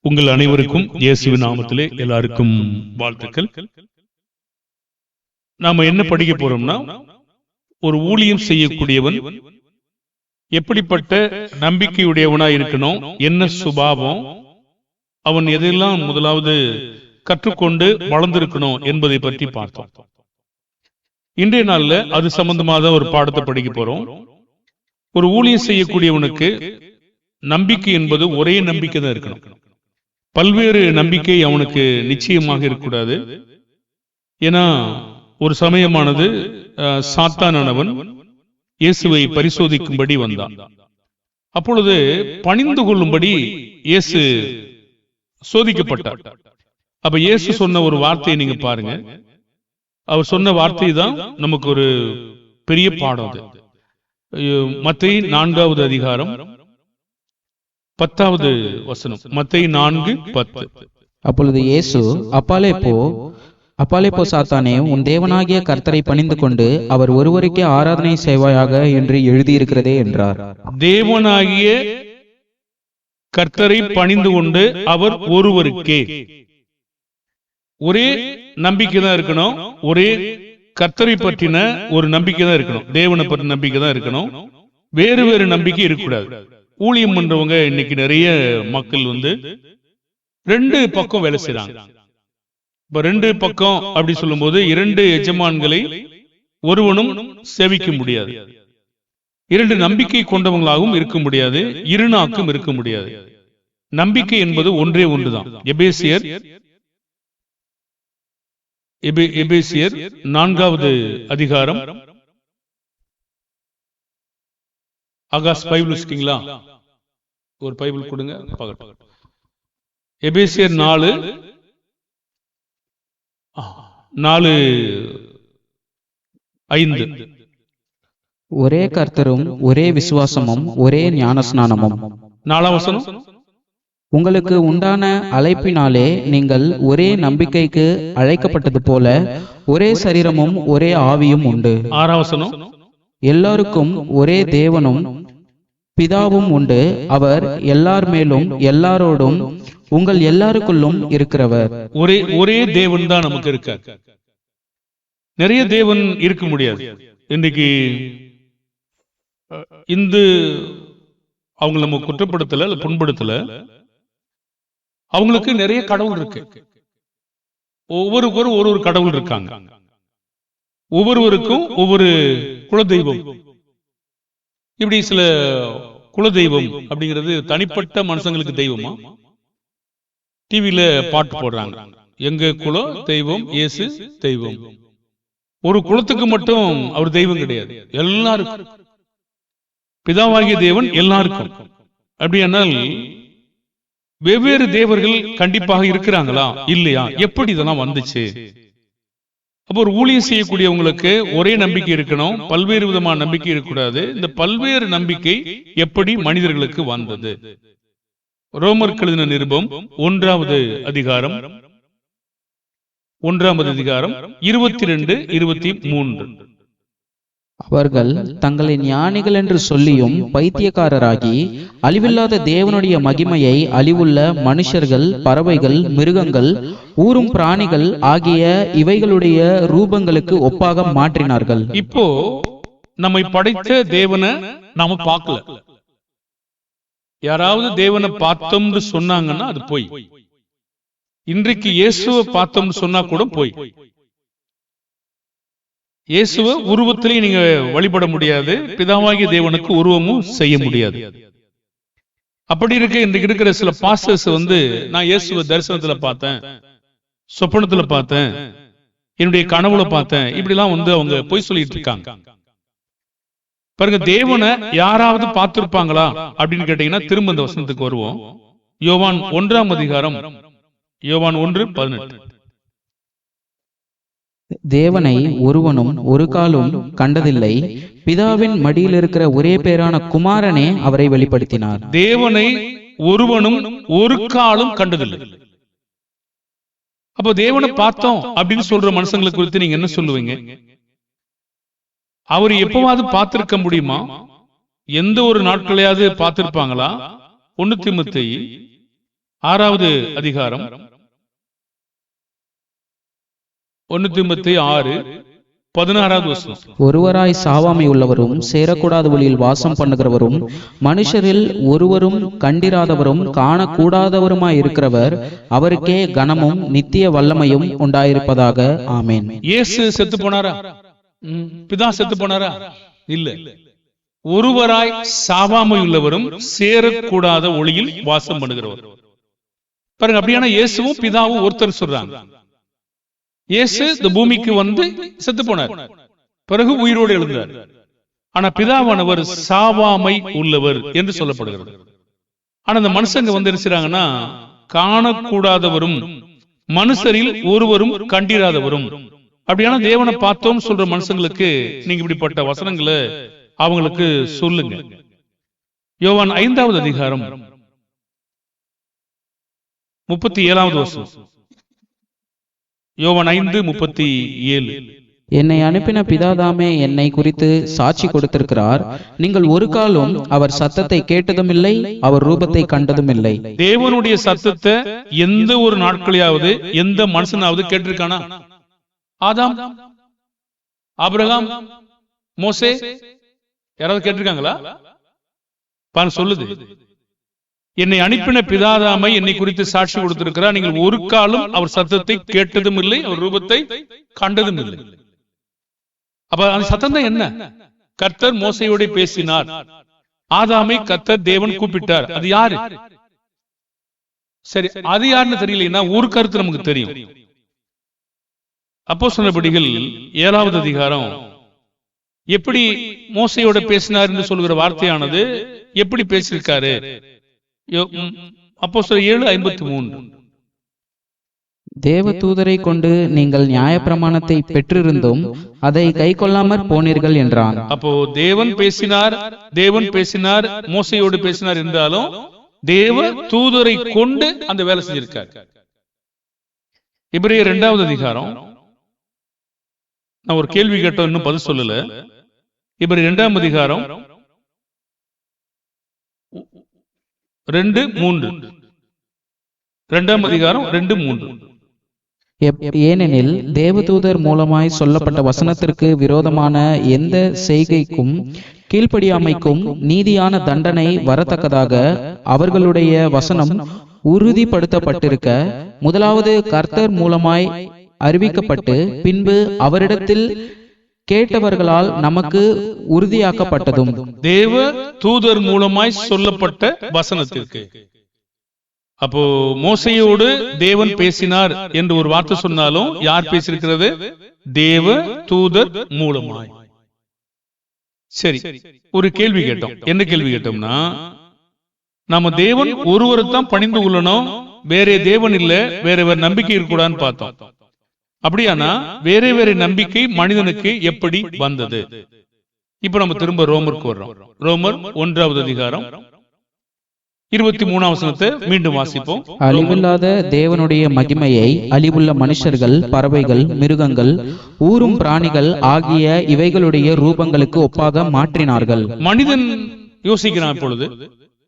உங்கள் அனைவருக்கும் இயேசுவின் நாமத்திலே எல்லாருக்கும் வாழ்த்துக்கள். நாம என்ன படிக்க போறோம்னா, ஒரு ஊழியம் செய்யக்கூடியவன் எப்படிப்பட்ட நம்பிக்கையுடையவனாய் இருக்கணும், என்ன சுபாவம், அவன் எதெல்லாம் முதலாவது கற்றுக்கொண்டு வளர்ந்திருக்கணும் என்பதை பற்றி பார்த்தோம். இன்றைய நாள்ல அது சம்பந்தமாக ஒரு பாடத்தை படிக்க போறோம். ஒரு ஊழியம் செய்யக்கூடியவனுக்கு நம்பிக்கை என்பது ஒரே நம்பிக்கை தான் இருக்கணும். பல்வேறு நம்பிக்கை அவனுக்கு நிச்சயமாக இருக்கக்கூடாது. ஏன்னா ஒரு சமயமானது சாத்தானானவன் இயேசுவை பரிசோதிக்கும்படி வந்தான். அப்பொழுது பணிந்து கொள்ளும்படி இயேசு சோதிக்கப்பட்டார். அப்ப இயேசு சொன்ன ஒரு வார்த்தையை நீங்க பாருங்க. அவர் சொன்ன வார்த்தை தான் நமக்கு ஒரு பெரிய பாடம். மத்தேயு 4வது அதிகாரம் 10வது வசனம். மத்தேயு 4:10. அப்பொழுது இயேசு, அப்பாலே போ சாத்தானே, உன் தேவனாகிய கர்த்தரை பணிந்து கொண்டு அவர் ஒருவருக்கே ஆராதனை செய்வாயாக என்று எழுதியிருக்கிறதே என்றார். தேவனாகிய கர்த்தரை பணிந்து கொண்டு அவர் ஒருவருக்கே. ஒரே நம்பிக்கை தான் இருக்கணும். ஒரே கர்த்தரை பற்றின ஒரு நம்பிக்கை தான் இருக்கணும். தேவனை பற்றின நம்பிக்கை தான் இருக்கணும். வேறு வேறு நம்பிக்கை இருக்கக்கூடாது. ஊழியம் பண்றவங்க இன்னைக்கு நிறைய மக்கள் ரெண்டு பக்கம் வேலை செய்றாங்க. இப்ப ரெண்டு பக்கம் அப்படி சொல்லும் போது, இரண்டு எஜமான்களை ஒருவனும் சேவிக்க முடியாது. இரண்டு நம்பிக்கை கொண்டவங்களாகவும் இருக்க முடியாது. இருநாக்கும் இருக்க முடியாது. நம்பிக்கை என்பது ஒன்றே ஒன்றுதான். எபேசியர் 4வது அதிகாரம். ஆகாஷ் பைபிள் வச்சுக்கீங்களா? ஒரு பைபிள் கொடுங்க பார்க்கட்டும். எபேசியர் 4:5. ஒரே கர்த்தரும் ஒரே விசுவாசமும் ஒரே ஞானஸ்நானமும். 4ஆம் வசனம். உங்களுக்கு உண்டான அழைப்பினாலே நீங்கள் ஒரே நம்பிக்கைக்கு அழைக்கப்பட்டது போல ஒரே சரீரமும் ஒரே ஆவியும் உண்டு. 6ஆம் வசனம். எல்லாருக்கும் ஒரே தேவனும் பிதாவும் உண்டு. அவர் எல்லார் மேலும் எல்லாரோடும் உங்கள் எல்லாருக்குள்ளும் இருக்கிறவர். ஒரே தேவன் தான் நமக்கு இருக்க. நிறைய தேவன் இருக்க முடியாது. இன்னைக்கு அவங்க நம்ம குற்றப்படுத்தல, புண்படுத்தல. அவங்களுக்கு நிறைய கடவுள் இருக்கு. ஒவ்வொருவரும் ஒரு கடவுள் இருக்காங்க. ஒவ்வொருவருக்கும் ஒவ்வொரு குலதெய்வம். இப்படி சில குலதெய்வம் அப்படிங்கிறது தனிப்பட்ட மனுஷங்களுக்கு தெய்வமா? டிவியில பாட்டு போடுறாங்க, எங்க குல தெய்வம் இயேசு தெய்வம். ஒரு குலத்துக்கு மட்டும் அவர் தெய்வம் கிடையாது, எல்லாருக்கும். பிதாவாகிய தேவன் எல்லாருக்கும். அப்படியானால் வெவ்வேறு தேவர்கள் கண்டிப்பாக இருக்கிறாங்களா இல்லையா? எப்படி இதெல்லாம் வந்துச்சு? அப்போ ஒரு ஊழியம் செய்யக்கூடியவங்களுக்கு ஒரே நம்பிக்கை இருக்கணும், பல்வேறு விதமான நம்பிக்கை இருக்கக்கூடாது. இந்த பல்வேறு நம்பிக்கை எப்படி மனிதர்களுக்கு வந்தது? ரோமர் எழுதின நிருபம் 1வது அதிகாரம் 22-23. அவர்கள் தங்களை ஞானிகள் என்று சொல்லியும் பைத்தியக்காரராகி அழிவில்லாத தேவனுடைய மகிமையை அழிவுள்ள மனுஷர்கள், பறவைகள், மிருகங்கள், ஊரும் பிராணிகள் ஆகிய இவைகளுடைய ரூபங்களுக்கு ஒப்பாக மாற்றினார்கள். இப்போ நம்மை படைத்த தேவனை நாம பார்க்கல. யாராவது தேவனை பார்த்தோம்னு சொன்னாங்கன்னா அது போய். இன்றைக்கு இயேசுவை பார்த்தோம்னு சொன்னா கூட போய். இயேசுவ உருவத்திலே நீங்க வழிபட முடியாது. பிதாவாகிய தேவனுக்கு உருவமும் செய்ய முடியாது. அப்படி இருக்க இன்றைக்கு இருக்கிற சில பாஸ்டர்ஸ் நான் இயேசுவ தரிசனத்துல பார்த்தேன், சொப்பனத்துல பார்த்தேன், என்னுடைய கனவுல பார்த்தேன், இப்படி எல்லாம் அவங்க போய் சொல்லிட்டு இருக்காங்க. பாருங்க, தேவனை யாராவது பார்த்திருப்பாங்களா அப்படின்னு கேட்டீங்கன்னா திரும்ப இந்த வசனத்துக்கு வருவோம். யோவான் 1ஆம் அதிகாரம், யோவான் 1:18. தேவனை ஒருவனும் ஒரு காலும் கண்டதில்லை, பிதாவின் மடியில் இருக்கிற ஒரே பேரான குமாரனே அவரை வெளிப்படுத்தினார். தேவனை ஒருவனும் ஒரு காலும் கண்டதில்லை. அப்போ தேவனை பார்த்தோம் அப்படின்னு சொல்ற மனுஷங்களை குறித்து நீங்க என்ன சொல்லுவீங்க? அவர் எப்பவாவது பார்த்திருக்க முடியுமா? எந்த ஒரு நாட்களையாவது பார்த்திருப்பாங்களா? 1 தீமோத்தேயு 6வது அதிகாரம் 1:6 வசனம். ஒருவராய் சாவாமை உள்ளவரும் சேரக்கூடாத வழியில் வாசம் பண்ணுகிறவரும் மனுஷரில் ஒருவரும் கண்டிராதவரும் காணக்கூடாதவருமாய் இருக்கிறவர் அவருக்கே கனமும் நித்திய வல்லமையும் உண்டாயிருப்பதாக. ஆமேன். இயேசு செத்து போனாரா? பிதா செத்து போனாரா? இல்ல. ஒருவராய் சாவாமை உள்ளவரும் சேரக்கூடாத ஒளியில் வாசம் பண்ணுகிறவர். பாருங்க, அப்படியான இயேசுவும் பிதாவும் ஒருத்தர் சொல்றாங்க. இயேசு இந்த பூமிக்கு வந்து செத்து போனார், பிறகு உயிரோடு எழுந்தார். ஆனா பிதாவானவர் சாவாமை உள்ளவர் என்று சொல்லப்படுகிறது. ஆனா இந்த மனுஷங்க வந்து என்ன செய்றாங்கன்னா, காணக்கூடாதவரும் மனுஷரில் ஒருவரும் கண்டிராதவரும். அப்படியான தேவனை பார்த்தோம் சொல்ற மனுஷங்களுக்கு நீங்க இப்படிப்பட்ட வசனங்களை அவங்களுக்கு சொல்லுங்க. யோவான் 5வது அதிகாரம் 37வது வசனம். யோவான் 5:37. என்னை அனுப்பின பிதாதாமே என்னை குறித்து சாட்சி கொடுத்திருக்கிறார். நீங்கள் ஒரு காலம் அவர் சத்தத்தை கேட்டதும் இல்லை, அவர் ரூபத்தை கண்டதும் இல்லை. தேவனுடைய சத்தத்தை எந்த ஒரு நாட்களையாவது எந்த மனுஷனாவது கேட்டிருக்கானா? ஆதாம், ஆபிரகாம், மோசே யாராவது கேட்டிருக்காங்களா? சொல்லுது, என்னை அனுப்பின பிதாதாமை என்னை குறித்து சாட்சி கொடுத்திருக்கிறார். நீங்கள் ஒரு காலம் அவர் சத்தத்தை கேட்டதும் இல்லை, அவர் ரூபத்தை கண்டதும் இல்லை. அப்ப அந்த சத்தம் தான் என்ன? கர்த்தர் மோசையோடு பேசினார். ஆதாமை கர்த்தர் தேவன் கூப்பிட்டார். அது யாரு? சரி, அது யாருன்னு தெரியலன்னா ஒரு கருத்து நமக்கு தெரியும். அப்போஸ்தலர்கள் 7வது அதிகாரம் எப்படி மோசையோட பேசினார் என்று சொல்கிற வார்த்தையானது எப்படி பேசியிருக்காரு? அப்போஸ்தலர் 7:53. தேவ தூதரை கொண்டு நீங்கள் நியாயப்பிரமாணத்தை பெற்றிருந்தும் அதை கை கொள்ளாமற் போனீர்கள் என்றான். அப்போ தேவன் பேசினார், மோசையோடு பேசினார் என்றாலும் தேவ தூதரை கொண்டு அந்த வேலை செஞ்சிருக்கார். எபிரேயர் 2வது அதிகாரம், நான் ஒரு கேள்வி கேட்டோம், இன்னும் பதில் சொல்லல. எபிரேயர் 2ஆம் அதிகாரம் 2:3. 2ஆம் அதிகாரம் 2:3. ஏனெனில் தேவதூதர் மூலமாய் சொல்லப்பட்ட வசனத்திற்கு விரோதமான எந்த செய்கைக்கும் கீழ்ப்படியாமைக்கும் நீதியான தண்டனை வரத்தக்கதாக அவர்களுடைய வசனம் உறுதிப்படுத்தப்பட்டிருக்க, முதலாவது கர்த்தர் மூலமாய் அறிவிக்கப்பட்டு பின்பு அவரிடத்தில் கேட்டவர்களால் நமக்கு உறுதியாக்கப்பட்டதும். தேவ தூதர் மூலமாய் சொல்லப்பட்ட வசனத்திற்கு. அப்போ மோசையோடு தேவன் பேசினார் என்று ஒரு வார்த்தை சொன்னாலும் யார் பேசியிருக்கிறது? தேவ தூதர் மூலமாய். சரி, ஒரு கேள்வி கேட்டோம். என்ன கேள்வி கேட்டோம்னா, நாம தேவன் ஒருவரைத்தான் பணிந்து கொள்ளணும், வேற தேவன் இல்ல, வேற நம்பிக்கை இருக்கக்கூடாதுன்னு பார்த்தோம். அப்படியானா வேற வேற நம்பிக்கை மனிதனுக்கு எப்படி வந்தது? இப்ப நம்ம திரும்ப ரோமருக்கு வர்றோம். ரோமர் 1வது அதிகாரம் 23ஆம் வசனத்தை மீண்டும் வாசிப்போம். அழிவில்லாத தேவனுடைய மகிமையை அழிவுள்ள மனுஷர்கள், பறவைகள், மிருகங்கள், ஊரும் பிராணிகள் ஆகிய இவைகளுடைய ரூபங்களுக்கு ஒப்பாக மாற்றினார்கள். மனிதன் யோசிக்கிறான். இப்பொழுது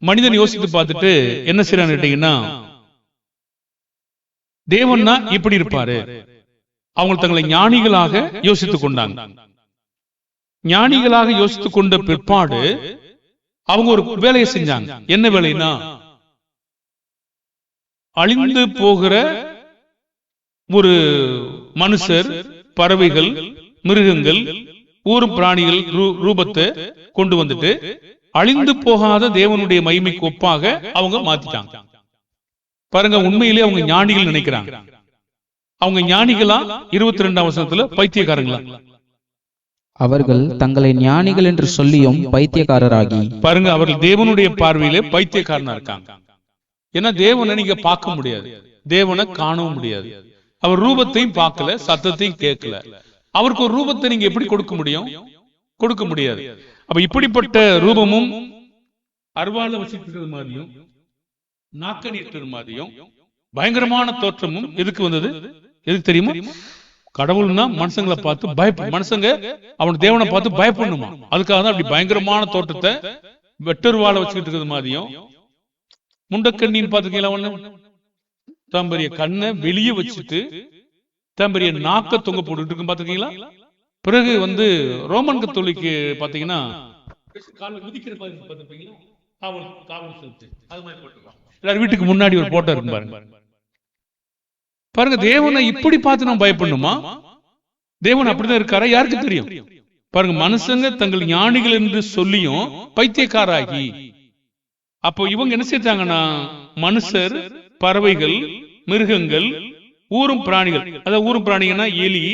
மனிதன் யோசித்து பார்த்துட்டு என்ன செய்யறான்னு கேட்டீங்கன்னா, தேவன்னா இப்படி இருப்பாரு. அவங்க தங்களை ஞானிகளாக யோசித்துக் கொண்டாங்க. ஞானிகளாக யோசித்துக் கொண்ட பிற்பாடு அவங்க ஒரு வேலையை செஞ்சாங்க. என்ன வேலைன்னா, அழிந்து போகிற ஒரு மனுஷர், பறவைகள், மிருகங்கள், ஊரும் பிராணிகள் ரூபத்தை கொண்டு வந்துட்டு அழிந்து போகாத தேவனுடைய மகிமைக்கு ஒப்பாக அவங்க மாத்திட்டாங்க. பாருங்க, உண்மையிலே அவங்க ஞானிகள் நினைக்கிறாங்க. அவங்க ஞானிகளா? 22ஆம் வசனத்துல பைத்தியக்காரங்களா? அவர்கள் தங்களை ஞானிகள் என்று சொல்லியும் பைத்தியக்காரராகி. பாருங்க, அவர்கள் தேவனுடைய பார்வையிலே பைத்தியக்காரனா இருக்காங்க. ஏன்னா தேவனை நீங்க பார்க்க முடியாது, தேவனை காணவும் முடியாது. அவர் ரூபத்தையும் பார்க்கல, சத்தத்தையும் கேட்கல. அவருக்கு ஒரு ரூபத்தை நீங்க எப்படி கொடுக்க முடியும்? கொடுக்க முடியாது. அப்ப இப்படிப்பட்ட ரூபமும் அருவாள வச்சிருக்கிறது மாதிரியும் நாக்க நீட்டுறது மாதிரியும் பயங்கரமான தோற்றமும் எதுக்கு வந்தது? எதுக்கு தெரியுமா? கடவுள்னா மனுஷங்களை பார்த்து பயப்படும். மனுஷங்க அவன் தேவனை பார்த்து பயப்படணுமா? அதுக்காக தான் அப்படி பயங்கரமான தோற்றத்தை வெட்டருவாள வச்சுக்கிட்டு இருக்கிறது மாதிரியும். முண்டக்கண்ணின்னு பாத்துக்கீங்களா? தான் பெரிய கண்ணை வெளியே வச்சுட்டு தான் பெரிய நாக்க தொங்க போட்டுட்டு இருக்கும் பாத்துக்கீங்களா. பிறகு ரோமன் கத்தோலிக்கு பாத்தீங்கன்னா எல்லாரும் வீட்டுக்கு முன்னாடி ஒரு போட்டோ இருக்கு பாருங்க. பாருங்க, தேவனை இப்படி பார்த்து நம்ம பயப்படணுமா? தேவன் அப்படிதான் இருக்காரா? யாருக்கு தெரியும்? பாருங்க, மனுஷங்க தங்கள் ஞானிகள் என்று சொல்லியும் பைத்தியக்காராகி, அப்போ இவங்க என்ன செய்தாங்கன்னா மனுஷர், பறவைகள், மிருகங்கள், ஊரும் பிராணிகள், அதாவது ஊரும் பிராணிகள்னா எலி,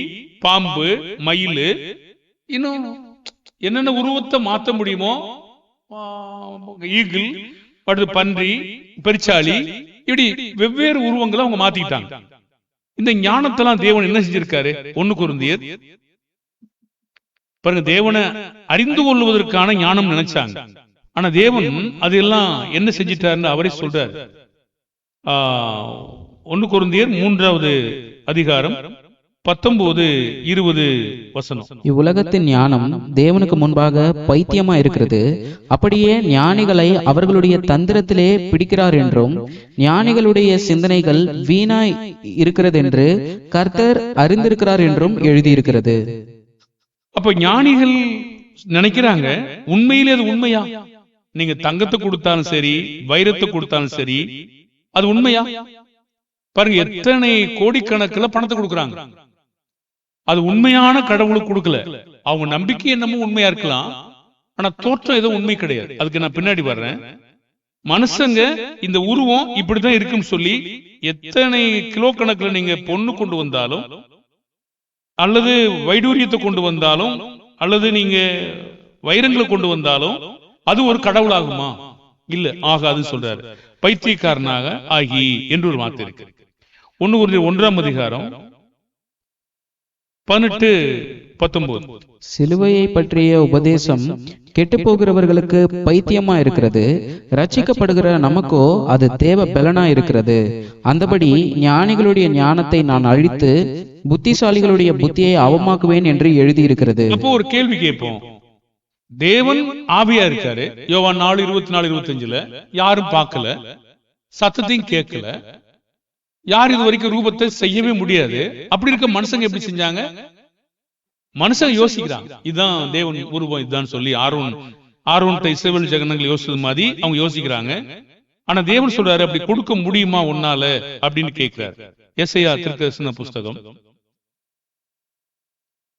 பாம்பு, மயில், இன்னும் என்னென்ன உருவத்தை மாற்ற முடியுமோ, ஈகிள், அடுத்து பன்றி, பெருச்சாளி, இப்படி வெவ்வேறு உருவங்களை அவங்க மாத்திட்டாங்க. இந்த ஞானத்தெல்லாம் தேவன் என்ன செஞ்சிருக்காரு? 1 கொரிந்தியர் பாருங்க, தேவனை அறிந்து கொள்வதற்கான ஞானம் நினைச்சாங்க. ஆனா தேவன் அதெல்லாம் என்ன செஞ்சிட்டாருன்னு அவரே சொல்றாரு. 1 கொரிந்தியர் 3வது அதிகாரம் 19-20 வசனம். இவ்வுலகத்தின் ஞானம் தேவனுக்கு முன்பாக பைத்தியமா இருக்கிறது. அப்படியே ஞானிகளை அவர்களுடைய தந்திரத்திலே பிடிக்கிறார் என்றும் ஞானிகளுடைய சிந்தனைகள் வீணாய் இருக்கிறது என்று கர்த்தர் அறிந்திருக்கிறார் என்றும் எழுதியிருக்கிறது. அப்ப ஞானிகள் நினைக்கிறாங்க, உண்மையிலே அது உண்மையா? நீங்க தங்கத்தை கொடுத்தாலும் சரி, வைரத்தை கொடுத்தாலும் சரி, அது உண்மையா? பாருங்க, எத்தனை கோடிக்கணக்கில் பணத்தை கொடுக்குறாங்க. அது உண்மையான கடவுளுக்கு கொடுக்கல. அவங்க நம்பிக்கை என்னமோ உண்மையா இருக்கலாம், ஆனா தோற்றம் ஏதோ உண்மை கிடையாது. அதுக்கு நான் பின்னாடி வர்றேன். மனுஷங்க இந்த உருவம் இப்படிதான் இருக்குன்னு சொல்லி எத்தனை கிலோ கணக்கில் நீங்க பொண்ணு கொண்டு வந்தாலும், அல்லது வைடூரியத்தை கொண்டு வந்தாலும், அல்லது நீங்க வைரங்களை கொண்டு வந்தாலும் அது ஒரு கடவுள் ஆகுமா? இல்ல, ஆகாது சொல்றாரு. பைத்தியக்காரனாக ஆகி என்று ஒரு வார்த்தை இருக்கு. 1 கொரிந்தியர் 1ஆம் அதிகாரம் 18-19. சிலுவையை பற்றிய உபதேசம் கெட்டு போகிறவர்களுக்கு பைத்தியமா இருக்கிறது, ரட்சிக்கப்படுகிற நமக்கோ அது தேவ பலனா இருக்கிறது. அந்தபடி ஞானிகளுடைய ஞானத்தை நான் அழித்து புத்திசாலிகளுடைய புத்தியை அவமாக்குவேன் என்று எழுதியிருக்கிறது. அப்போ ஒரு கேள்வி கேட்போம். தேவன் ஆவியா இருக்காரு. யோவான் 4:24-25 யாரும் பார்க்கல, சத்தத்தையும் கேட்கல, யார் இது வரைக்கும் ரூபத்தை செய்யவே முடியாது. அப்படி இருக்க மனுஷங்க எப்படி செஞ்சாங்க? மனுஷங்க யோசிக்கிறாங்க, இதுதான் தேவன் உருவம், இதுதான் சொல்லி ஆரோன் இஸ்ரவேல் ஜனங்கள் யோசிச்சது மாதிரி அவங்க யோசிக்கிறாங்க. ஆனா தேவன் சொல்றாரு, அப்படி கொடுக்க முடியுமா உன்னால அப்படின்னு கேட்கிறாரு. ஏசாயா தீர்க்கதரிசன புஸ்தகம்,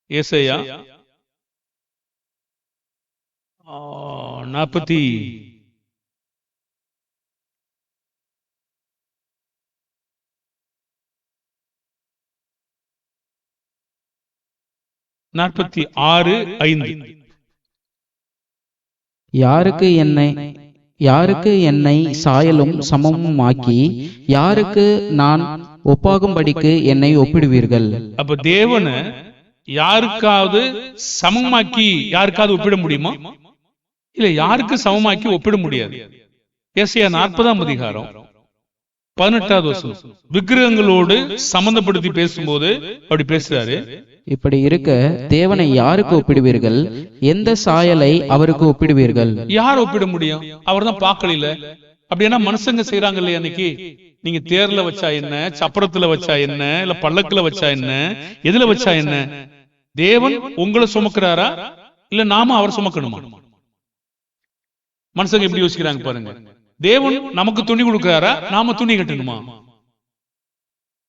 ஏசாயா 46:5. யாருக்கு என்னை சாயலும் சமமும் ஆக்கி யாருக்கு நான் ஒப்பாகும்படிக்கு என்னை ஒப்பிடுவீர்கள்? அப்ப தேவனை யாருக்காவது சமமாக்கி யாருக்காவது ஒப்பிட முடியுமா? இல்ல, யாருக்கு சமமாக்கி ஒப்பிட முடியாது. ஏசாயா 40ஆம் அதிகாரம் 18வது வசனம். விக்கிரகங்களோடு சம்பந்தப்படுத்தி பேசும்போது அப்படி பேசுறாரு. இப்படி இருக்க தேவனை யாருக்கு ஒப்பிடுவீர்கள்? எந்த சாயலை அவருக்கு ஒப்பிடுவீர்கள்? யார் ஒப்பிட முடியும்? அவர் தான் பார்க்கல. அப்படின்னா மனுஷங்க செய்யறாங்க இல்லையா? அன்னைக்கு நீங்க தேர்ல வச்சா என்ன, சப்பரத்துல வச்சா என்ன, இல்ல பல்லக்குல வச்சா என்ன, எதுல வச்சா என்ன? தேவன் உங்களை சுமக்கிறாரா, இல்ல நாம அவர் சுமக்கணுமா? மனுஷங்க எப்படி யோசிக்கிறாங்க பாருங்க. தேவன் நமக்கு துணி கொடுக்கிறாரா, நாம துணி கட்டணுமா?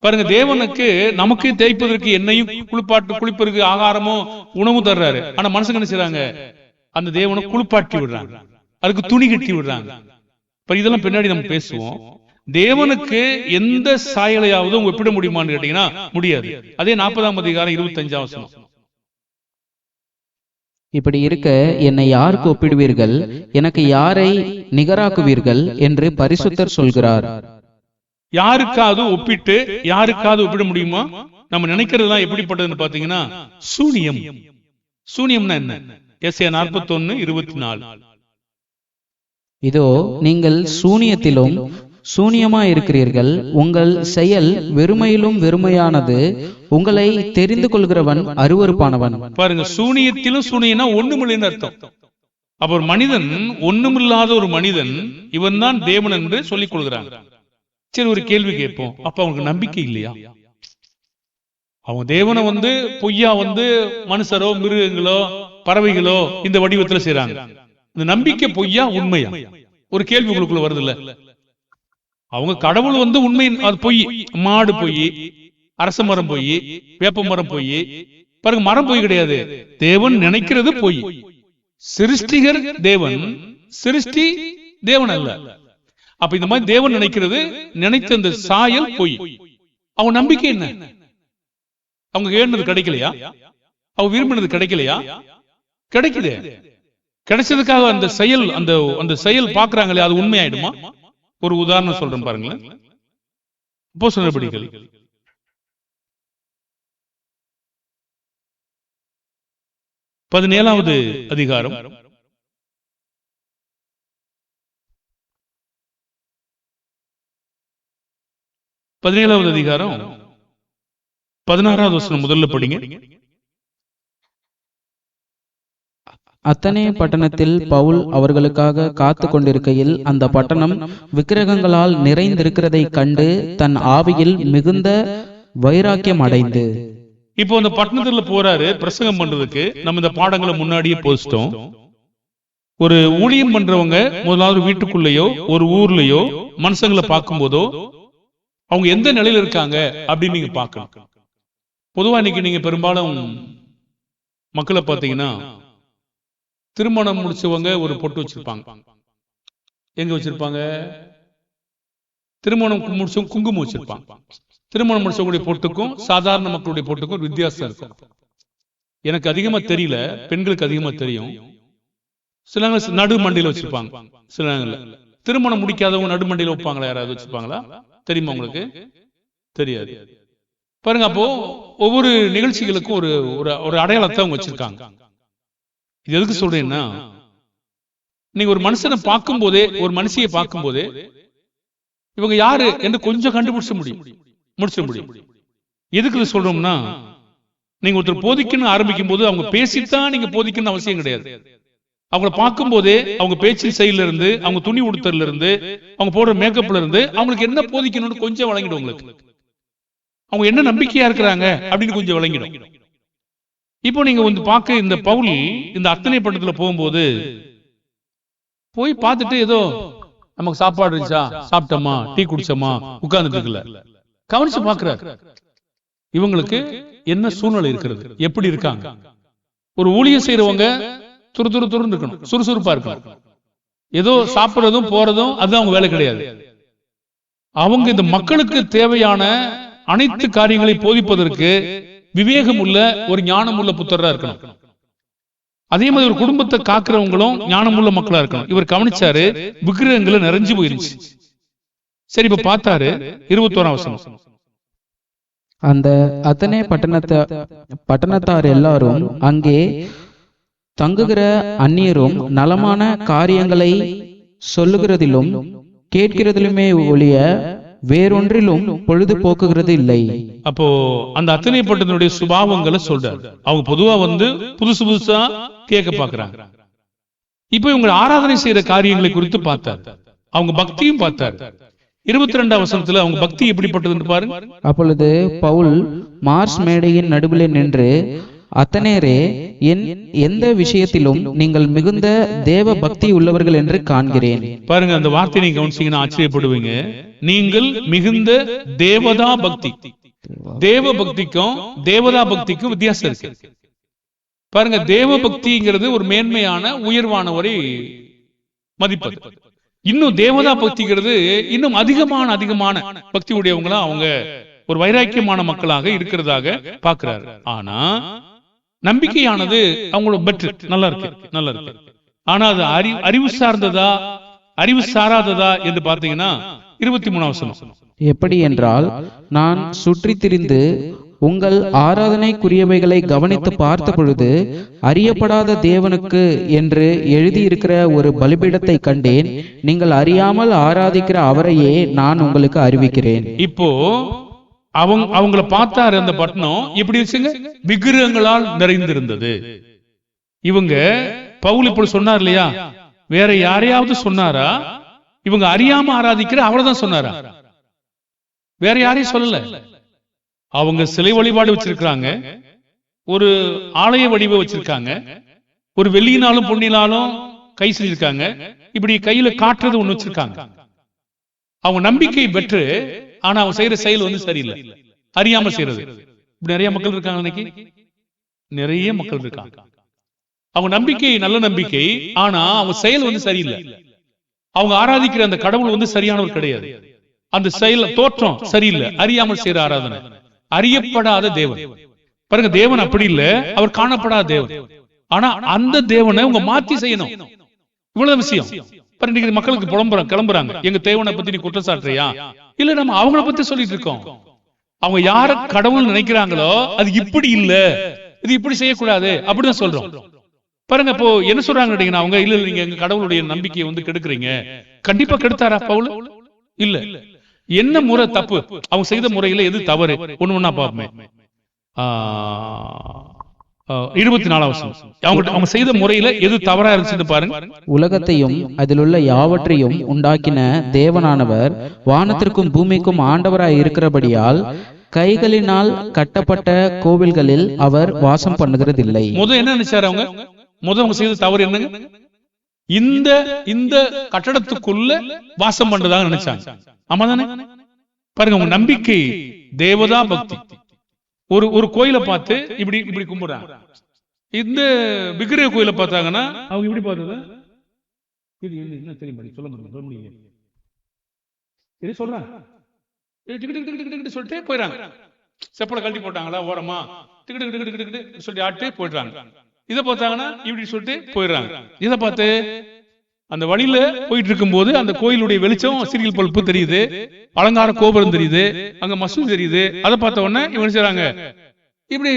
பாருங்க, தேவனுக்கு நமக்கு தேய்ப்பதற்கு எண்ணெயும் குளிப்பதற்கு ஆகாரமும் உணவும் தர்றாரு. ஆனா மனுஷங்க என்ன செய்றாங்க? அந்த தேவனை குளிப்பாட்டி விடுறாங்க, அதுக்கு துணி கட்டி விடுறாங்க. இதெல்லாம் பின்னாடி நம்ம பேசுவோம். தேவனுக்கு எந்த சாயலையாவது ஒப்பிட முடியுமான்னு கேட்டீங்கன்னா முடியாது. அதே 40ஆம் அதிகாரம் 25ஆம் வசனம். இப்படி இருக்க என்னை யாருக்கு ஒப்பிடுவீர்கள்? எனக்கு யாரை நிகராக்குவீர்கள் என்று பரிசுத்தர் சொல்கிறார். யாருக்காவது ஒப்பிட்டு யாருக்காவது ஒப்பிட முடியுமா? நம்ம நினைக்கிறதுலாம் எப்படிப்பட்டதுன்னு பாத்தீங்கன்னா சூனியம். சூனியம்னா என்ன? ஏசாயா 41:24. இதோ நீங்கள் சூனியத்திலும் சூனியமா இருக்கிறீர்கள், உங்கள் செயல் வெறுமையிலும் வெறுமையானது, உங்களை தெரிந்து கொள்கிறவன் அருவருப்பானவன். பாருங்க, சூனியத்திலும் சூனியனா ஒண்ணுமில்லைன்னு அர்த்தம். அப்ப ஒரு மனிதன், ஒண்ணுமில்லாத ஒரு மனிதன், இவன் தான் தேவன் என்று சொல்லிக் கொள்கிறாங்க. சரி, ஒரு கேள்வி கேட்போம். அப்ப அவங்களுக்கு நம்பிக்கை இல்லையா? அவங்க தேவனை பொய்யா மனுஷரோ மிருகங்களோ பறவைகளோ இந்த வடிவத்துல செய்றாங்க. இந்த நம்பிக்கை பொய்யா உண்மையா? ஒரு கேள்வி உங்களுக்குள்ள வருது இல்ல? அவங்க கடவுள் உண்மை, அது பொய். மாடு பொய், அரச மரம் பொய், வேப்ப மரம் பொய். பாருங்க, மரம் பொய் கிடையாது. தேவன் நினைக்கிறது பொய். சிருஷ்டிகர் தேவன், சிருஷ்டி தேவன் அல்ல. அப்ப இந்த மாதிரி தேவன் நினைத்த அந்த சாயல் பொய். அவங்க நம்பிக்கை என்ன? அவங்க வேண்டது கிடைக்கலையா? அவங்க விரும்பினது கிடைக்கலையா? கிடைக்குது. கிடைச்சதுக்காக அந்த செயல் பாக்குறாங்களே, அது உண்மையாயிடுமா? ஒரு உதாரணம் சொல்றேன் பாருங்களேன். அப்போஸ்தலர் நடபடிகள் 17வது அதிகாரம் 16வது வசனம் முதல்ல படிங்க. அத்தனே பட்டணத்தில் பவுல் அவர்களுக்காக காத்து கொண்டிருக்கையில் அந்த பட்டணம் விக்கிரகங்களால் நிறைந்திருக்கிறதை கண்டு தன் ஆவியில் மிகுந்த வைராக்கியம் அடைந்து. இப்போ அந்த பட்டணத்துல போறாரு பிரசங்கம் பண்றதுக்கு. நம்ம இந்த பாடங்களை முன்னாடியே போஸ்டோம். ஒரு ஊழியம் பண்றவங்க முதலாவது வீட்டுக்குள்ளேயோ ஒரு ஊர்லயோ மனுஷங்களை பார்க்கும் போதோ அவங்க எந்த நிலையில இருக்காங்க அப்படின்னு நீங்க பார்க்கணும். பொதுவா இன்னைக்கு நீங்க பெரும்பாலும் மக்களை பார்த்தீங்கன்னா, திருமணம் முடிச்சவங்க ஒரு பொட்டு வச்சிருப்பாங்க. எங்க வச்சிருப்பாங்க? திருமணம் முடிச்சவங்க குங்குமம் வச்சிருப்பாங்க. திருமணம் முடிச்சவங்களுடைய பொட்டுக்கும் சாதாரண மக்களுடைய பொட்டுக்கும் ஒரு வித்தியாசம் இருக்கும். எனக்கு அதிகமா தெரியல, பெண்களுக்கு அதிகமா தெரியும். சில நடு மண்டியில வச்சிருப்பாங்க. சில நேரங்கள்ல திருமணம் முடிக்காதவங்க நடு மண்டியில வைப்பாங்களா? யாராவது வச்சிருப்பாங்களா? தெரியுமா உங்களுக்கு? தெரியாது. பாருங்க, அப்போ ஒவ்வொரு நிகழ்ச்சிகளுக்கும் ஒரு அடையாளத்தை அவங்க வச்சிருக்காங்க. இது எதுக்கு சொல்றேன்னா, நீங்க ஒரு மனுஷனை பார்க்கும் போதே, ஒரு மனுஷியை பார்க்கும் போதே இவங்க யாரு என்று கொஞ்சம் கண்டுபிடிச்ச முடியும். எதுக்கு சொல்றோம்னா, நீங்க ஒருத்தர் போதிக்கணும் ஆரம்பிக்கும் போது அவங்க பேசித்தான் நீங்க போதிக்கணும் அவசியம் கிடையாது. அவங்கள பார்க்கும் போதே அவங்க பேச்சு செயல இருந்து, அவங்க துணி உடுத்தல இருந்து, அவங்க போடுற மேக்கப்ல இருந்து அவங்களுக்கு என்ன போதிக்கணும்னு கொஞ்சம் வழங்கிடும். உங்களுக்கு அவங்க என்ன நம்பிக்கையா இருக்கிறாங்க அப்படின்னு கொஞ்சம் வழங்கிடும். இப்போ நீங்க பார்க்க இந்த பவுல் இந்த அத்தனை பட்டணத்துல போகும்போது போய் பார்த்துட்டு ஏதோ நமக்கு சாப்பாடு இருந்துச்சா, சாப்பிட்டோமா, டீ குடிச்சோமா, உட்கார்ந்துட்டு இருக்குல்ல, கவனிச்சு பாக்குறாரு இவங்களுக்கு என்ன சூழ்நிலை இருக்கிறது, எப்படி இருக்காங்க. ஒரு ஊழியம் செய்யறவங்க துரு இருக்கணும், சுறுசுறுப்பா இருக்கணும். ஏதோ சாப்பிடுறதும் போறதும் அதுதான் அவங்க வேலை கிடையாது. அவங்க இந்த மக்களுக்கு தேவையான அனைத்து காரியங்களை போதிப்பதற்கு விவேகம் உள்ள ஒரு ஞானம் உள்ள புத்தரா இருக்கணும். அதே மாதிரி ஒரு குடும்பத்தை காக்குறவங்களும் ஞானம் உள்ள மக்களா இருக்கணும். இவர் கவனிச்சாரு, விக்கிரகங்களை நிறைஞ்சு போயிருச்சு. சரி, இப்ப பார்த்தாரு 21ஆம் வசனம். அந்த அத்தனை பட்டணத்தார் எல்லாரும் அங்கே தங்குகிற அந்நியரும் நலமான காரியங்களை சொல்லுகிறதிலும் கேட்கிறதிலுமே ஒழிய வேறொன்றிலும் பொழுது போக்குகிறது இல்லை. அப்போ அந்த அத்தனை பட்டணத்தினுடைய சுபாவங்களை சொல்றாரு. அவங்க பொதுவா புதுசா கேட்க பாக்குறாங்க. இப்ப இவங்க ஆராதனை செய்யற காரியங்களை குறித்து பார்த்தார். அவங்க பக்தியும் பார்த்தார். 22ஆம் வசனத்துல அவங்க பக்தி எப்படிப்பட்டதுன்னு பாருங்க. அப்பொழுது பவுல் மார்ஸ் மேடையின் நடுவிலே நின்று, அத்தனேரே, எந்த விஷயத்திலும் நீங்கள் மிகுந்த தேவ பக்தி உள்ளவர்கள் என்று காண்கிறேன். பாருங்க, அந்த வார்த்தையை நீங்க கவனிச்சீங்கன்னா ஆச்சரியப்படுவீங்க. நீங்கள் மிகுந்த தேவதா பக்தி. தேவ பக்திக்கும் தேவதா பக்திக்கும் வித்தியாசம் இருக்கு. பாருங்க, தேவ பக்திங்கிறது ஒரு மேன்மையான உயர்வான ஒரு மதிப்பு. இன்னும் தேவதா பக்திங்கிறது இன்னும் அதிகமான பக்தி உடையவங்களா அவங்க ஒரு வைராக்கியமான மக்களாக இருக்கிறதாக பார்க்கிறாரு. ஆனா நம்பிக்கையானது அவங்களோட பெட்டர், நல்லா இருக்கு. ஆனா அது அறிவு சார்ந்ததா அறிவு சாராததா என்று பார்த்தீங்கன்னா 23ஆம் வசனம். எப்படி என்றால், நான் சுற்றி திரிந்து உங்கள் ஆராதனைக்குரியவைகளை கவனித்து பார்த்த பொழுது அறியப்படாத தேவனுக்கு என்று எழுதியிருக்கிற ஒரு பலிபீடத்தை கண்டேன். நீங்கள் அறியாமல் ஆராதிக்கிற அவரையே நான் உங்களுக்கு அறிவிக்கிறேன். இப்போ அவங்கள பார்த்தாரு. அந்த பட்டணம் எப்படி வச்சுங்க, விக்கிரகங்களால் நிறைந்திருந்தது. இவங்க பவுல் இப்படி சொன்னார் இல்லையா, வேற யாரையாவது சொன்னாரா? இவங்க அறியாம ஆராதிக்கிற அவரை தான் சொன்னாரா? வேற யாரையும் சொல்லல. அவங்க சிலை வழிபாடு வச்சிருக்காங்க, ஒரு ஆலய வடிவ வச்சிருக்காங்க, ஒரு வெள்ளியினாலும் பொன்னினாலும் கை செஞ்சிருக்காங்க, இப்படி கையில காட்டுறது ஒண்ணு வச்சிருக்காங்க. அவங்க நம்பிக்கை பெற்று, ஆனா அவங்க செய்யற செயல் வந்து சரியில்லை, அறியாம செய்யறது. இப்படி நிறைய மக்கள் இருக்காங்க இன்னைக்கு, நிறைய மக்கள் இருக்காங்க. அவங்க நம்பிக்கை நல்ல நம்பிக்கை, ஆனா அவங்க செயல் வந்து சரியில்லை. அவங்க ஆராதிக்கிற அந்த கடவுள் வந்து சரியானவர் கிடையாது. அந்த செயல் தோற்றம் சரியில்லை, அறியாமல் செய்யற ஆராதனை. அறியப்படாத தேவன் பாருங்க, தேவன் அப்படி இல்லை, அவர் காணப்படாத தேவன். ஆனா அந்த தேவனை உங்க மாத்தி செய்யணும், இவ்வளவு விஷயம். மக்களுக்கு கிளம்புறாங்க, எங்க தேவனை பத்தி நீ குற்றம் சாட்டுறியா? இல்ல, நம்ம அவங்கள பத்தி சொல்லிட்டு இருக்கோம். அவங்க யார கடவுள் நினைக்கிறாங்களோ அது இப்படி இல்ல, இது இப்படி செய்யக்கூடாது அப்படிதான் சொல்றோம். பாருங்க, இப்போ என்ன சொல்றாங்க, அவங்க இல்ல நீங்க எங்க கடவுளுடைய நம்பிக்கையை வந்து கெடுக்குறீங்க. கண்டிப்பா கெடுத்தாரா பவுல்? இல்ல. என்ன முறை தப்பு, அவங்க செய்த முறையில எது தவறு, ஒண்ணு ஒண்ணா பாப்போமே. 24 வசனம், அவங்க செய்த முறையில எது தவறா இருந்துச்சு பாருங்க. உலகத்தையும் அதிலுள்ள யாவற்றையும் உண்டாக்கின தேவனானவர் வானத்திற்கும் பூமிக்கும் ஆண்டவராய் இருக்கிறபடியால் கைகளினால் கட்டப்பட்ட கோவில்களில் அவர் வாசம் பண்ணுகிறதில்லை. முதல் என்ன நினைச்சாரு அவங்க? அவங்க செய்த தவறு என்னங்க? இந்த கட்டடத்துக்குள்ள வாசம் பண்றதாக நினைச்சாங்க. ஆமா தானே? பாருங்க, உங்க நம்பிக்கை தேவதா பக்தி. ஒரு கோயிலை பார்த்து இப்படி இப்படி கும்பிடுறாங்க. இந்த விக்கிரக கோயிலை பார்த்தாங்கன்னா அவங்க இப்படி பார்த்தது என்ன தெரியும் சொல்ல முடியும், சொல்றாங்க சொல்லிட்டு போயிடறாங்க. செப்பலை கழட்டி போட்டாங்களா ஓரமா, டிக்கெட் சொல்லி ஆட்டு போயிடுறாங்க. இதை பார்த்தாங்கன்னா இப்படி சொல்லிட்டு போயிடுறாங்க. இதை பார்த்து அந்த வழியில போயிட்டு இருக்கும் போது அந்த கோயிலுடைய வெளிச்சம், சீரியல் பல்பு தெரியுது, அலங்கார கோபுரம் தெரியுது, அங்க மசூதி தெரியுது. அதை பார்த்த உடனே இவங்க செய்றாங்க, இப்படி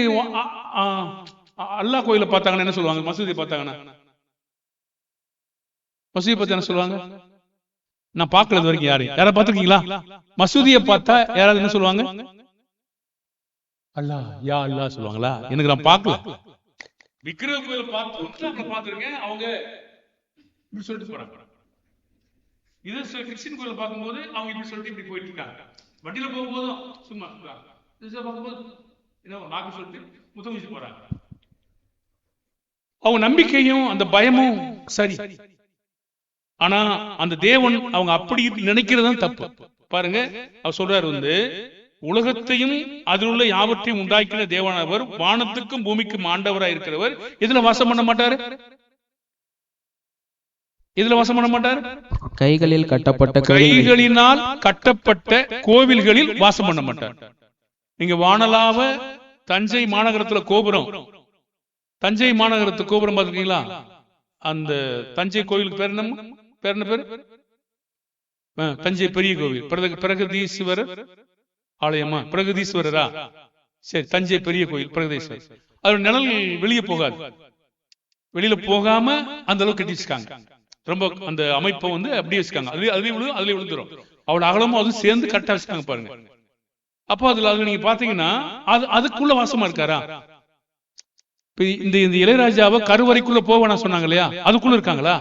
அல்லாஹ் கோயிலை பார்த்தாங்கன்னா என்ன சொல்லுவாங்க? மசூதி பார்த்தாங்கன்னா மசூதி பார்த்து என்ன சொல்லுவாங்க? நான் பார்க்கறது வரைக்கும் யாரை பார்த்திருக்கீங்களா? மசூதியை பார்த்தா யாராவது என்ன சொல்லுவாங்க? அல்லாஹ், யா அல்லாஹ் சொல்லுவாங்களா? எனக்கு நான் பார்க்கல. விக்கிரக கோயிலை பார்த்திருக்கேன், அவங்க இப்படி சொல்லிட்டு போறாங்க. இது கிறிஸ்டியன் கோயில பார்க்கும்போது அவங்க இப்படி சொல்லிட்டு இப்படி போயிட்டு இருக்காங்க. வண்டியில போகும்போதும் சும்மா பார்க்கும்போது நாக்கு சொல்லிட்டு முத்தம் வச்சு போறாங்க. அவங்க நம்பிக்கையும் அந்த பயமும் சரி, ஆனா அந்த தேவன் அவங்க அப்படி நினைக்கிறதுதான் தப்பு. பாருங்க, அவர் சொல்றாரு வந்து, உலகத்தையும் அதில் உள்ள யாவற்றையும் உண்டாக்கின தேவனானவர் வானத்துக்கும் பூமிக்கும் ஆண்டவராய் இருக்கிறவர் இதுல வாசம் பண்ண மாட்டாரு. இதுல வாசம் பண்ண மாட்டார். கைகளினால் கட்டப்பட்ட கோவில்களில் வாசம் பண்ண மாட்டார். நீங்க வானலாவ தஞ்சை மாநகரத்துல கோபுரம், தஞ்சை மாநகரத்து கோபுரம் பார்த்துருக்கீங்களா? அந்த தஞ்சை கோவிலுக்கு பேர் என்ன பேர்? தஞ்சை பெரிய கோவில், பிரகதீஸ்வரர் ஆலயமா? பிரகதீஸ்வரரா? சரி, தஞ்சை பெரிய கோவில் பிரகதீஸ்வரர். அதோட நிழல் வெளியே போகாது, வெளியில போகாம அந்த அளவுக்கு கட்டிச்சிருக்காங்க. ரொம்ப அந்த அமைப்பை வந்து அப்படியே வச்சுக்காங்க. அதுலயே விழுந்துரும். அவளோட அகலமும் அது சேர்ந்து கரெக்டா வச்சுக்காங்க பாருங்க. அப்போ அதுல நீங்க பாத்தீங்கன்னா அதுக்குள்ள வாசமா இருக்காரா? இந்த இளையராஜாவை கருவறைக்குள்ள போவனா சொன்னாங்க இல்லையா? அதுக்குள்ள இருக்காங்களா?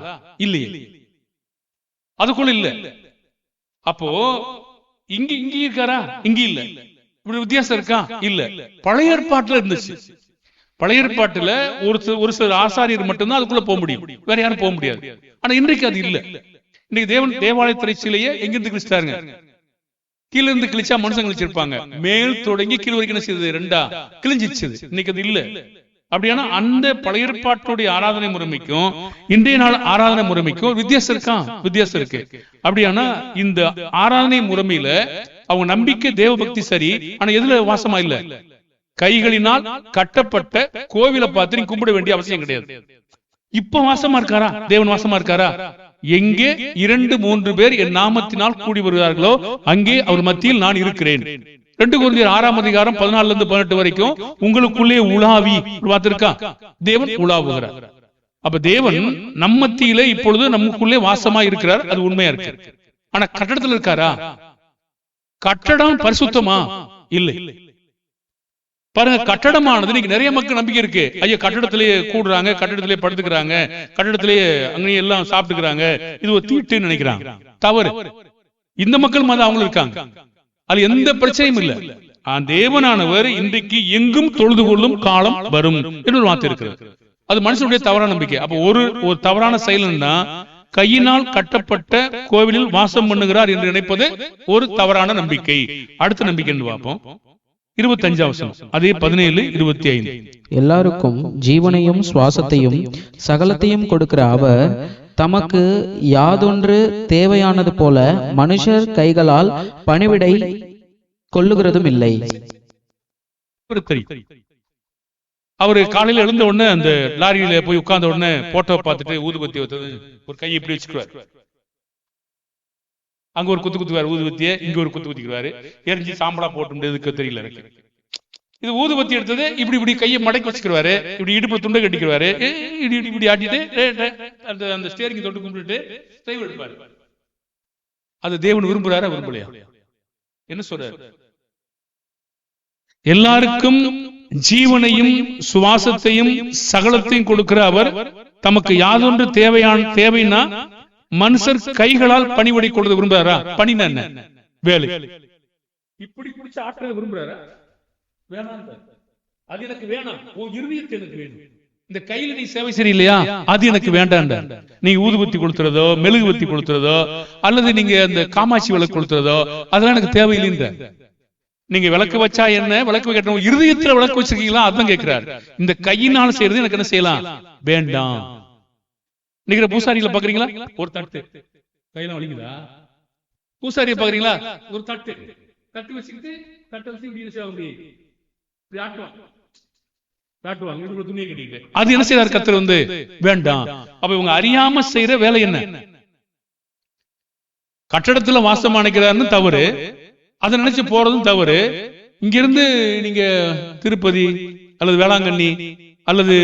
இல்லையே, அதுக்குள்ள இல்ல. அப்போ இங்க இருக்காரா? இங்க இல்ல. இப்படி வித்தியாசம் இருக்கா? இல்ல. பழைய ஏற்பாட்டுல இருந்துச்சு. பழைய ஏற்பாட்டுல ஒரு சில ஆசாரியர் மட்டும்தான் அதுக்குள்ள போக முடியும், வேற யாரும் போக முடியாது. ஆனா இன்றைக்கு அது இல்ல. இன்னைக்கு தேவாலய திரைச்சிலையே எங்கிருந்து கிழிச்சிட்டாருங்க? கீழ இருந்து கிழிச்சா மனுஷன் கிழிச்சிருப்பாங்க, மேல் தொடங்கி கீழ் வரைக்கும் என்ன செய்யுது? ரெண்டா கிழிஞ்சிச்சு. இன்னைக்கு அது இல்ல. அப்படியானா அந்த பழைய ஏற்பாட்டுடைய ஆராதனை முறைமைக்கும் இன்றைய நாள் ஆராதனை முறைமைக்கும் வித்தியாசம் இருக்கா? வித்தியாசம் இருக்கு. அப்படியானா இந்த ஆராதனை முறைமையில அவங்க நம்பிக்கை தேவ பக்தி சரி, ஆனா எதுல வாசமா இல்ல? கைகளினால் கட்டப்பட்ட கோவிலை பார்த்து நீங்க கும்பிட வேண்டிய அவசியம் கிடையாது. இப்ப வாசமா இருக்காரா? தேவன் வாசமா இருக்காரா? எங்கே 2-3 பேர் என் நாமத்தினால் கூடி வருகிறார்களோ அங்கே அவர் மத்தியில் நான் இருக்கிறேன். 2 கொரிந்தியர் 6ஆம் அதிகாரம் 14-18 வரைக்கும் உங்களுக்குள்ளே உலாவி பார்த்திருக்கா? தேவன் உலாவுகிறார். அப்ப தேவன் நம் மத்தியிலே இப்பொழுது நமக்குள்ளே வாசமா இருக்கிறார். அது உண்மையா இருக்கு. ஆனா கட்டடத்துல இருக்காரா? கட்டடம் பரிசுத்தமா? இல்லை. பாருங்க, கட்டடமானது இன்னைக்கு நிறைய மக்கள் நம்பிக்கை இருக்கு. ஐயா, கட்டடத்திலேயே கூடுறாங்க, கட்டடத்திலேயே படுத்துக்கிறாங்க, கட்டடத்திலேயே அங்கேயும் எல்லாம் சாப்பிட்டுக்கிறாங்க, இது ஒரு தீட்டுன்னு நினைக்கிறாங்க. தவறு. இந்த மக்கள் மாதிரி அவங்களும் இருக்காங்க. அது எந்த பிரச்சனையும் இல்லை. தேவனானவர் இன்றைக்கு எங்கும் தொழுது கொள்ளும் காலம் வரும் என்று ஒரு வார்த்தை இருக்கிறது. அது மனுஷனுடைய தவறான நம்பிக்கை. அப்ப ஒரு தவறான செயல்னா கையினால் கட்டப்பட்ட கோவிலில் வாசம் பண்ணுகிறார் என்று நினைப்பது ஒரு தவறான நம்பிக்கை. அடுத்த நம்பிக்கை என்று பார்ப்போம். 25 அதே 17:25. எல்லாருக்கும் ஜீவனையும் சுவாசத்தையும் சகலத்தையும் கொடுக்கிற அவர் தமக்கு யாதொன்று தேவையானது போல மனுஷர் கைகளால் பணிவிடை கொள்ளுகிறதும் இல்லை. அவரு காலையில எழுந்த உடனே அந்த லாரியில போய் உட்கார்ந்த உடனே போட்டோ பார்த்துட்டு ஊதுபத்தி வைத்தது ஒரு கையை இப்படி வச்சுக்குவார். அங்க ஒரு குத்து குத்துவார் ஊதுபத்திய, இங்க ஒரு குத்து குத்திக்குவாரு. எரிஞ்சு சாம்பலா போட்டு தெரியல எனக்கு. இது ஊதுபத்தி எடுத்தது இப்படி இப்படி கையை மடக்கி வச்சுக்குவாரு, இப்படி இடுப்புல துண்டை கட்டிக்குவாரு, இப்படி ஆட்டிட்டு அந்த ஸ்டேரிங் தொட்டு கும்பிட்டு டிரைவ் எடுப்பாரு. அது தேவன் விரும்புறாரா விரும்பலையா? என்ன சொல்றாரு? எல்லாருக்கும் ஜீவனையும் சுவாசத்தையும் சகலத்தையும் கொடுக்கிற அவர் தமக்கு யாதொன்று தேவைன்னா மனுஷர் கைகளால் பணிவிடை கொடுத்து விரும்புறாரா? பணினா என்ன? வேலை. இப்படி பிடிச்சு ஆற்ற விரும்புறாரா? வேணாம். அது எனக்கு வேணாம். இருதயத்தை எனக்கு வேணும். இந்த கையில நீ சேவை சரியில்லையா? அது எனக்கு வேண்டாம். நீங்க ஊதுபத்தி கொடுத்துறதோ மெழுகுபத்தி கொடுத்துறதோ அல்லது நீங்க அந்த காமாட்சி விளக்கு கொடுத்துறதோ அதெல்லாம் எனக்கு தேவையில்லைன்ற. நீங்க விளக்கு வச்சா என்ன, விளக்கு வைக்கணும், இருதயத்துல விளக்கு வச்சிருக்கீங்களா? அதான் கேட்கிறார். இந்த கையினால் செய்யறது எனக்கு என்ன செய்யலாம்? வேண்டாம். நீங்க பூசாரிகளை பாக்குறீங்களா? ஒரு தட்டு கையில வலிக்குதா? பூசாரியை பாக்குறீங்களா? ஒரு தட்டு வச்சுக்கிட்டு தட்டை வச்சு இப்படி ஆட்டுவாங்க, துணியை கட்டிக்கிட்டு. அது என்ன செய்யறாரு கர்த்தர்? வேண்டாம். அப்ப இவங்க அறியாம செய்யற வேலை என்ன? கட்டடத்துல வாசம் அணைக்கிறாருன்னு தவறு, அதை நினைச்சு போறதும் தவறு. இங்கிருந்து நீங்க திருப்பதி அல்லது வேளாங்கண்ணி அல்லது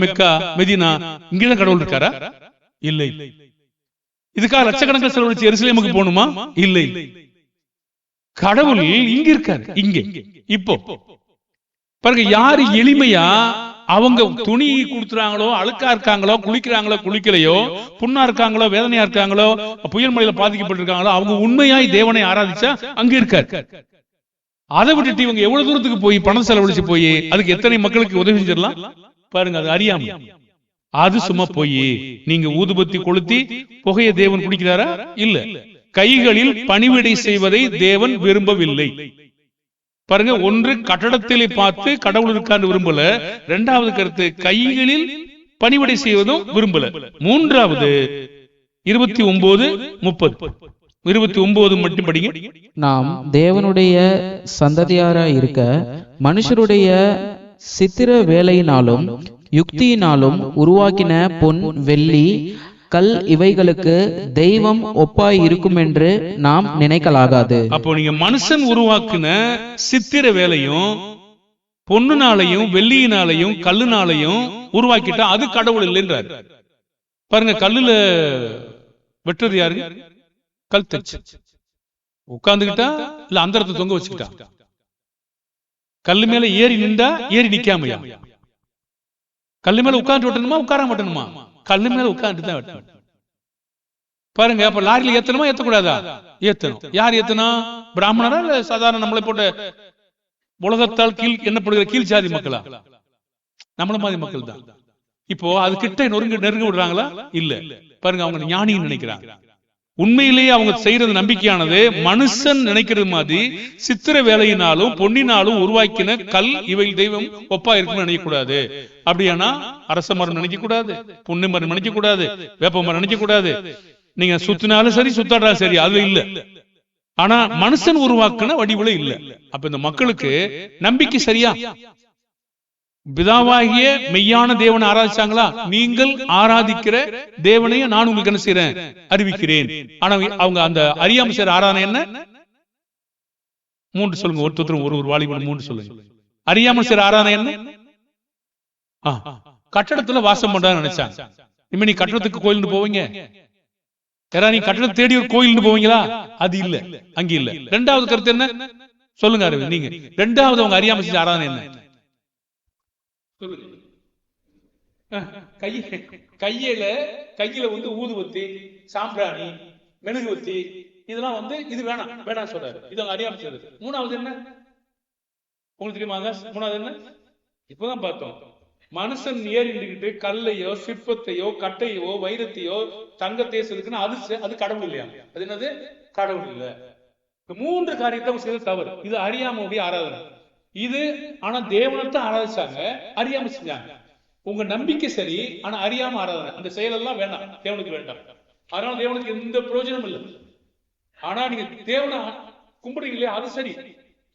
மெக்கா மெதினா இங்கதான் கடவுள் இருக்காரா? இல்லை. இதுக்காக லட்சக்கணக்கில் செலவழிச்சு எருசலேமுக்கு போகணுமா? இல்லை. கடவுள் இங்க இருக்காரு. இங்க இப்போ பாருங்க, யாரு எளிமையா அவங்க துணி கொடுத்துறாங்களோ, அழுக்கா இருக்காங்களோ, குளிக்கிறாங்களோ குளிக்கலையோ, புண்ணா இருக்காங்களோ வேதனையா இருக்காங்களோ, புயல் மழையில பாதிக்கப்பட்டிருக்காங்களோ, அவங்க உண்மையாய் தேவனை ஆராதிச்சா அங்க இருக்காரு. அதை விட்டுட்டு இவங்க எவ்வளவு தூரத்துக்கு போய் பணம் செலவழிச்சு போய் அதுக்கு எத்தனை மக்களுக்கு உதவி செஞ்சிடலாம் பாருங்க. அது அறியாம, அது சும்மா போய் நீங்க ஊதுபத்தி கொளுத்தி புகைய தேவன் குடிக்கிறாரா? இல்ல. கைகளில் பணிவிடை செய்வதை தேவன் விரும்பவில்லை. பாருங்க, ஒன்று கட்டடத்திலே பார்த்து கடவுள் இருக்கான்னு விரும்பல. இரண்டாவது கருத்து, கைகளில் பணிவிடை செய்வதும் விரும்பல. மூன்றாவது 29, 30. 29 மட்டும் படிங்க. நாம் தேவனுடைய சந்ததியாராய் இருக்க மனுஷருடைய சித்திர வேலையினாலும் யுக்தியினாலும் உருவாக்கின பொன் வெள்ளி கல் இவைகளுக்கு தெய்வம் ஒப்பாய் இருக்கும் என்று நாம் நினைக்கலாகாது. அப்போ நீங்க மனுஷன் உருவாக்கின சித்திர வேலையும் பொண்ணுனாலையும் வெள்ளியினாலையும் கல்லுனாலையும் உருவாக்கிட்டா அது கடவுள் இல்லைன்றார். பாருங்க, கல்லுல வெட்டுறது யாரு? கல் தச்சு உட்கார்ந்துகிட்டா இல்ல அந்தரத்தை தொங்க வச்சுக்கிட்டா? கல்லு மேல ஏறி நின்றா ஏறி நிக்காமையா? கல்லு மேல உட்கார்ந்து வெட்டணுமா உட்கார மாட்டணுமா? கல்லு மேல உட்கார்ந்து தான் வெட்டணும். பாருங்க, அப்ப லாரியில ஏத்தணுமா ஏத்தக்கூடாதா? ஏத்தணும். யார் ஏத்தணும்? பிராமணரா இல்ல சாதாரண நம்மளை போட்ட உலகத்தால் கீழ் என்னப்படுகிற கீழ் சாதி மக்களா? நம்மள மாதிரி மக்கள் தான். இப்போ அது கிட்ட நெருங்க விடுறாங்களா? இல்ல. பாருங்க, அவங்க ஞானின்னு நினைக்கிறாங்க. உண்மையிலேயே அவங்க செய்யறது நம்பிக்கையானது மனுஷன் நினைக்கிறது மாதிரி சித்திர வேலையினாலும் பொன்னினாலும் உருவாக்கின கல் இவை தெய்வம் ஒப்பா இருக்குன்னு நினைக்க கூடாது. அப்படியானா அரச மரம் நினைக்க கூடாது, புண்ணு மரம் நினைக்க கூடாது, வேப்ப மரம் நினைக்க கூடாது. நீங்க சுத்தினாலும் சரி சுத்தாடாலும் சரி, அது இல்ல. ஆனா மனுஷன் உருவாக்கின வடிவுல இல்ல. அப்ப இந்த மக்களுக்கு நம்பிக்கை சரியா? பிதாவாகிய மெய்யான தேவனை ஆராதிச்சாங்களா? நீங்கள் ஆராதிக்கிற தேவனையும் நான் உங்களுக்கு என்ன செய்யறேன்? அறிவிக்கிறேன். ஆனா அவங்க அந்த அறியாம செய்யற ஆராதனை என்ன? 3 சொல்லுங்க. ஒரு வாலிபன் 3 சொல்லுங்க. அறியாம செய்யற ஆராதனை என்ன? கட்டடத்துல வாசம் பண்றான்னு நினைச்சாங்க. இனிமே நீ கட்டடத்துக்கு கோயில்னு போவீங்க? யாரா நீ கட்டடம் தேடி ஒரு கோயில்னு போவீங்களா? அது இல்ல, அங்க இல்ல. இரண்டாவது கருத்து என்ன சொல்லுங்க அரவிந்த், நீங்க. இரண்டாவது அவங்க அறியாம செஞ்ச ஆராதனை என்ன? கையில ஊதுபத்தி, சாம்பிராணி, மெழுகுவத்தி இதெல்லாம் வந்து இது வேணாம் சொல்றாரு. இது அவங்க அறியாம செய்யறது. மூணாவது என்ன உங்களுக்கு தெரியுமாங்க? மூணாவது என்ன? இப்பதான் பார்த்தோம். மனுஷன் ஏறிக்கிட்டு கல்லையோ சிற்பத்தையோ கட்டையோ வைரத்தையோ தங்கத்தையோ செதுக்குன்னா அது கடவுள் இல்லையா? அது என்னது? கடவுள் இல்ல. மூன்று காரியத்தை செய்த தவறு. இது அறியாமவுடைய ஆராதனை. இது ஆனா தேவனத்தான் ஆராதிச்சாங்க, அறியாம செஞ்சாங்க. உங்க நம்பிக்கை சரி, ஆனா அறியாம ஆராதனை. அந்த செயலெல்லாம் வேண்டாம், தேவனுக்கு வேண்டாம். அதனால தேவனுக்கு எந்த பிரயோஜனம் இல்லை. ஆனா நீங்க தேவனை கும்பிடுறீங்க இல்லையா, அது சரி.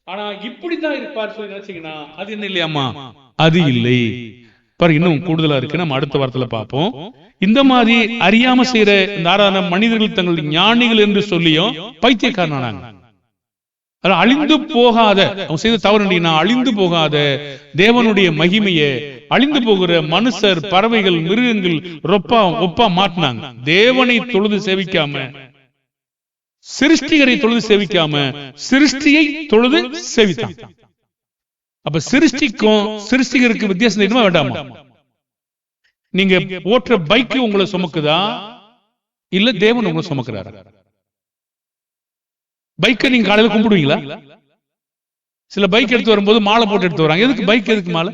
ஆனா இப்படிதான் இருப்பார் சொல்லி நினைச்சீங்கன்னா அது என்ன இல்லையாமா? அது இல்லை. பாரு, இன்னும் கூடுதலா இருக்கு. நம்ம அடுத்த வாரத்துல பார்ப்போம். இந்த மாதிரி அறியாம செய்யற இந்த ஆராதனை மனிதர்கள் தங்கள் ஞானிகள் என்று சொல்லியும் பைத்தியக்காரனானாங்க. அழிந்து போகாத, அவன் செய்த தவறு அழிந்து போகாத தேவனுடைய மகிமையை அழிந்து போகிற மனுஷர், பறவைகள், மிருகங்கள் ஒப்பா மாட்டினாங்க. தேவனை தொழுது சேவிக்காம, சிருஷ்டிகரை தொழுது சேவிக்காம சிருஷ்டியை தொழுது சேவித்தான். அப்ப சிருஷ்டிக்கும் சிருஷ்டிகருக்கு வித்தியாசம் தெரியுமா வேண்டாமா? நீங்க ஓட்டுற பைக்கு உங்களை சுமக்குதா இல்ல தேவன் உங்களை சுமக்கிறாரா? பைக்கை நீங்க காலையில கும்பிடுவீங்களா? சில பைக் எடுத்து வரும்போது மாலை போட்டு எடுத்து வராங்க. எதுக்கு பைக்? எதுக்கு மாலை?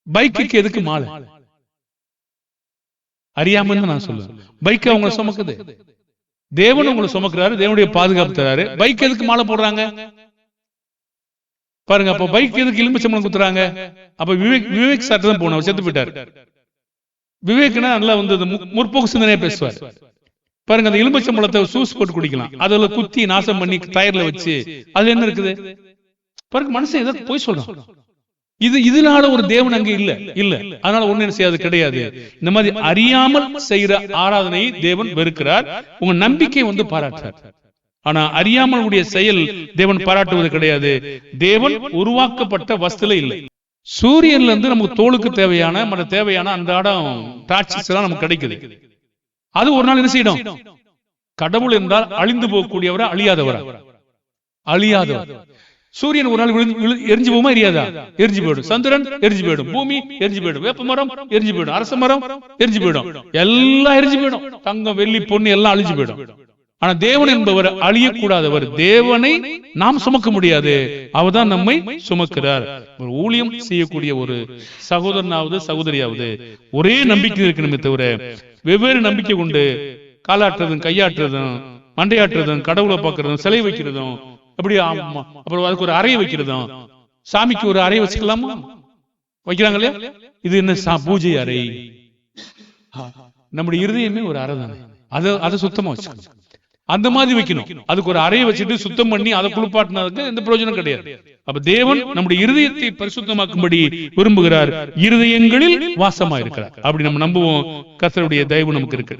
பைக்குக்கு எதுக்கு மாலை? அறியாம நான் சொல்லுவேன். பைக் அவங்களை சுமக்குது, தேவன் உங்களை சுமக்கிறாரு, தேவனுடைய பாதுகாப்பு தராரு. பைக் எதுக்கு மாலை போடுறாங்க பாருங்க. அப்ப பைக் எதுக்கு எலுமிச்சம்பழம் குத்துறாங்க? அப்ப விவேக் சார் தான் போன செத்து போயிட்டாரு. விவேக்னா நல்லா வந்து முற்போக்கு சிந்தனையா பேசுவார் பாருங்க. அந்த எலுமிச்சம்பழத்தை சூஸ் போட்டு குடிக்கலாம், அதுல குத்தி நாசம் பண்ணி டயர்ல வச்சு அது என்ன இருக்குது பாருங்க. மனுஷன் எதை போய் சொல்றான்? இதனால ஒரு தேவன் அங்க இல்ல. அதனால ஒண்ணு செய்யாது, கிடையாது. இந்த மாதிரி அறியாமல் செய்யற ஆராதனையை தேவன் வெறுக்கிறார். உங்க நம்பிக்கை வந்து பாராட்டுறார். ஆனா அறியாமல் உடைய செயல் தேவன் பாராட்டுவது கிடையாது. தேவன் உருவாக்கப்பட்ட வஸ்துல இல்லை. சூரியன்ல இருந்து நமக்கு தோலுக்கு தேவையான மற்ற தேவையான அன்றாடம் டாக்ஸிஸ் எல்லாம் நமக்கு கிடைக்குது. அது ஒரு நாள் என்ன செய்யணும்? கடவுள் என்றால் அழிந்து போகக்கூடியவரா, அழியாதவரா? அழியாதவர். சூரியன் ஒரு நாள் எரிஞ்சு போகுமா? எரியாதா? எரிஞ்சு போயிடும். சந்திரன் எரிஞ்சு போயிடும். பூமி எரிஞ்சு போயிடும். வேப்ப மரம் எரிஞ்சு போயிடும். அரச மரம் எரிஞ்சு போயிடும். எல்லாம் எரிஞ்சு போயிடும். தங்கம், வெள்ளி, பொண்ணு எல்லாம் அழிஞ்சு போயிடும். ஆனா தேவன் என்பவர் அழியக்கூடாதவர். தேவனை நாம் சுமக்க முடியாது, அவர்தான் நம்மை சுமக்கிறார். ஒரு ஊழியம் செய்யக்கூடிய ஒரு சகோதரனாவது சகோதரியாவது ஒரே நம்பிக்கை இருக்கணுமே தவிர வெவ்வேறு நம்பிக்கை கொண்டு காலாட்டுறதும் கையாட்டுறதும் மண்டையாட்டுறதும் கடவுளை பார்க்கறதும் சிலை வைக்கிறதும் அப்படி அப்புறம் அதுக்கு ஒரு அறையை வைக்கிறதும், சாமிக்கு ஒரு அறையை வச்சுக்கலாமா? வைக்கிறாங்க இல்லையா? இது என்ன பூஜை அறை? நம்முடைய இருதயமே ஒரு அறை தானே, அதை சுத்தமா வச்சுக்கணும். அந்த மாதிரி வைக்கணும். அதுக்கு ஒரு அறையை வச்சுட்டு சுத்தம் பண்ணி அதை குளிப்பாட்டினதுக்கு எந்த பிரயோஜனம் கிடையாது. அப்ப தேவன் நம்முடைய இருதயத்தை பரிசுத்தமாக்கும்படி விரும்புகிறார், இருதயங்களில் வாசமா இருக்கிறார். அப்படி நம்ம நம்புவோம். கர்த்தருடைய தயவு நமக்கு இருக்கு.